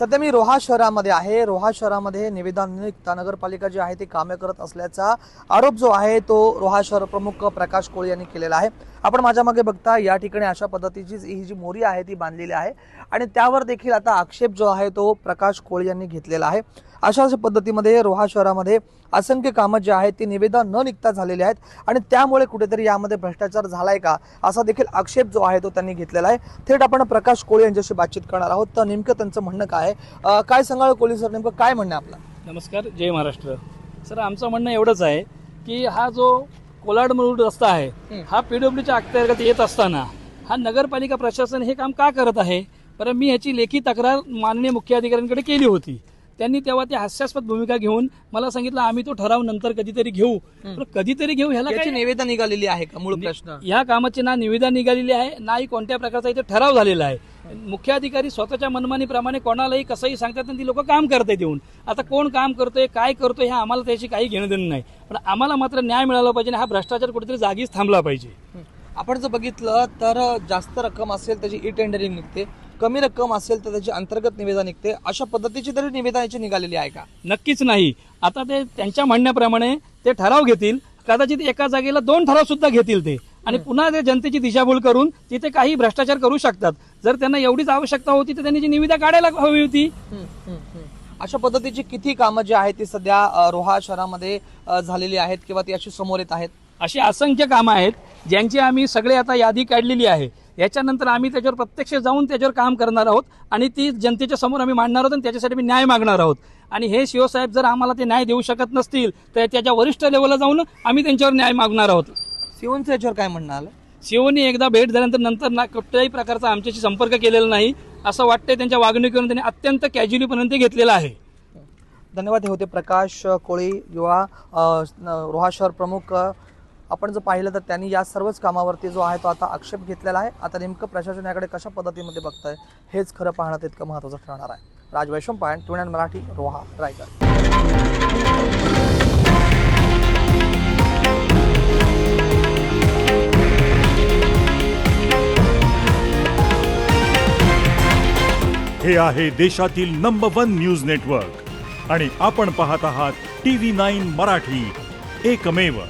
सध्या मी रोहा शहरामध्ये आहे. रोहा शहरामध्ये निविदा नियुक्त नगरपालिका जी आहे ती कामे करत असल्याचा आरोप जो आहे तो रोहा शहर प्रमुख प्रकाश कोळी यांनी केलेला आहे. आपण माझ्या मागे बघता या ठिकाणी अशा पद्धतीची ही जी मोरी आहे ती बांधलेली आहे आणि त्यावर देखील आता आक्षेप जो आहे तो प्रकाश कोळी यांनी घेतलेला आहे. अशाच पद्धतीमध्ये रोहा शहरामध्ये असंख्य कामं जी आहेत ती निविदा न निघता झालेली आहेत आणि त्यामुळे कुठेतरी यामध्ये भ्रष्टाचार झालाय का असा देखील आक्षेप जो आहे तो त्यांनी घेतलेला आहे. थेट आपण प्रकाश कोळी यांच्याशी बातचीत करणार आहोत. तर नेमकं त्यांचं म्हणणं काय आहे, काय सांगाल कोळी सर, नेमकं काय म्हणणं आहे आपलं? नमस्कार, जय महाराष्ट्र. सर, आमचं म्हणणं एवढंच आहे की हा जो कोलाड मुरुड रस्ता आहे हा पीडब्ल्यूच्या अखत्यारीत येत असताना हा नगरपालिका प्रशासन हे काम का करत आहे? बरं, मी ह्याची लेखी तक्रार माननीय मुख्याधिकाऱ्यांकडे केली होती. त्यांनी तेव्हा ती हास्यास्पद भूमिका घेऊन मला सांगितलं आम्ही तो ठराव नंतर कधीतरी घेऊ. कधीतरी घेऊ ह्याला याची काय निवेदन निघालेली आहे का? मूळ प्रश्न या कामाची ना निविदा निघालेली आहे नाही कोणत्या प्रकारचा इथे ठराव झालेला आहे. मुख्याधिकारी स्वतःच्या मनमानीप्रमाणे कोणालाही कसंही सांगतात आणि ती लोक काम करतायत येऊन. आता कोण काम करतोय काय करतोय हे आम्हाला त्याची काही घेणं देणं नाही, पण आम्हाला मात्र न्याय मिळाला पाहिजे आणि हा भ्रष्टाचार कुठेतरी जागीच थांबला पाहिजे. आपण जर बघितलं तर जास्त रक्कम असेल त्याची ई टेंडरिंग निघते, कमी रक्कम असेल तर त्याची अंतर्गत निविदा निघते. अशा पद्धतीची तरी निविदा याची निघालेली आहे का? नक्कीच नाही. आता ते त्यांच्या म्हणण्याप्रमाणे ते ठराव घेतील, कदाचित एका जागेला 2 ठराव सुद्धा घेतील ते, आणि पुन्हा ते जनतेची दिशाभूल करून तिथे काही भ्रष्टाचार करू शकतात. जर त्यांना एवढीच आवश्यकता होती तर त्यांनी जी निविदा काढायला हवी होती. अशा पद्धतीची किती कामं जी आहेत ती सध्या रोहा शहरामध्ये झालेली आहेत किंवा ती अशी समोर येत आहेत? अशी असंख्य कामं आहेत ज्यांची आम्ही सगळे आता यादी काढलेली आहे. याच्यानंतर आम्ही त्याच्यावर प्रत्यक्ष जाऊन त्याच्यावर काम करणार आहोत आणि ती जनतेच्या समोर आम्ही मांडणार आहोत आणि त्याच्यासाठी मी न्याय मागणार आहोत. आणि हे शिवसाहेब जर आम्हाला ते न्याय देऊ शकत नसतील तर त्याच्या वरिष्ठ लेवलला जाऊन आम्ही त्यांच्यावर न्याय मागणार आहोत. सीओचं याच्यावर काय म्हणणं आलं? सीओनी एकदा भेट झाल्यानंतर नंतर ना कुठल्याही प्रकारचा आमच्याशी संपर्क केलेला नाही असं वाटतंय. त्यांच्या वागणुकीवरून त्यांनी अत्यंत कॅज्युअलीपर्यंत घेतलेला आहे. धन्यवाद. हे होते प्रकाश कोळी, युवा रोहा शहर प्रमुख. आपण जर पाहिलं तर त्यांनी या सर्वच कामावरती जो आहे तो आता आक्षेप घेतलेला आहे. आता नेमकं प्रशासन याकडे कशा पद्धतीमध्ये बघतंय हेच खरं पाहणं तितकं महत्त्वाचं ठरणार आहे. राज वैशंपायन, ट्विन मराठी, रोहा, रायगड. हे आहे देशातील नंबर 1 न्यूज नेटवर्क आणि आपण पाहत आहात TV9 मराठी, एकमेव.